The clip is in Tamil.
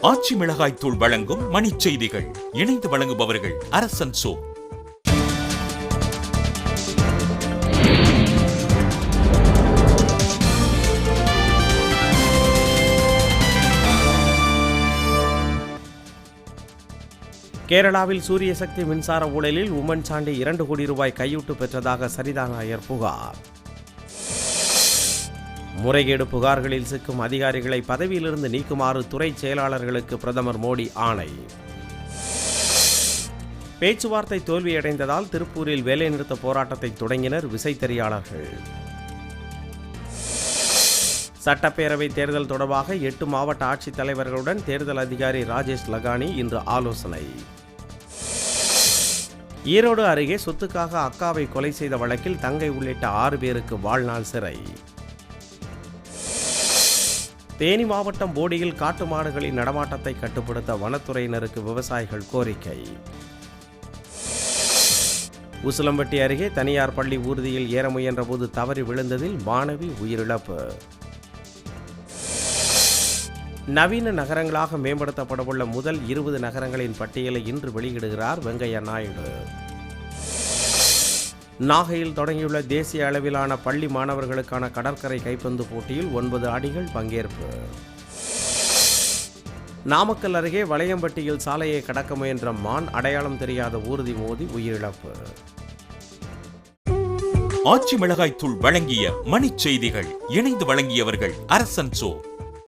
ஆச்சி மிளகாய் தூள் வழங்கும் மணிச் செய்திகள். இணைந்து வழங்குபவர்கள் அரசன் சோ. கேரளாவில் சூரிய சக்தி மின்சார ஊழலில் உம்மன் சாண்டி 2 கோடி ரூபாய் கையூட்டு பெற்றதாக சரிதா நாயர் புகார். முறைகேடு புகார்களில் சிக்கும் அதிகாரிகளை பதவியிலிருந்து நீக்குமாறு துறை செயலாளர்களுக்கு பிரதமர் மோடி ஆணை. பேச்சுவார்த்தை தோல்வியடைந்ததால் திருப்பூரில் வேலைநிறுத்த போராட்டத்தை தொடங்கினர் விசைத்தறியாளர்கள். சட்டப்பேரவை தேர்தல் தொடர்பாக 8 மாவட்ட ஆட்சித் தலைவர்களுடன் தேர்தல் அதிகாரி ராஜேஷ் லகானி இன்று ஆலோசனை. ஈரோடு அருகே சொத்துக்காக அக்காவை கொலை செய்த வழக்கில் தங்கை உள்ளிட்ட 6 பேருக்கு வாழ்நாள் சிறை. தேனி மாவட்டம் போடியில் காட்டு மாடுகளின் நடமாட்டத்தை கட்டுப்படுத்த வனத்துறையினருக்கு விவசாயிகள் கோரிக்கை. உசிலம்பட்டி அருகே தனியார் பள்ளி ஊர்தியில் ஏற முயன்ற போது தவறி விழுந்ததில் மாணவி உயிரிழப்பு. நவீன நகரங்களாக மேம்படுத்தப்படவுள்ள முதல் 20 நகரங்களின் பட்டியலை இன்று வெளியிடுகிறார் வெங்கையா நாயுடு. நாகையில் தொடங்கியுள்ள தேசிய அளவிலான பள்ளி மாணவர்களுக்கான கடற்கரை கைப்பந்து போட்டியில் 9 அணிகள் பங்கேற்பு. நாமக்கல் அருகே வளையம்பட்டியில் சாலையை கடக்க முயன்ற மான் அடையாளம் தெரியாத ஊர்தி மோதி உயிரிழப்பு. ஆச்சி மிளகாய் தூள் வழங்கிய மணிச் செய்திகள். இணைந்து வழங்கியவர்கள் அரசன் சோ.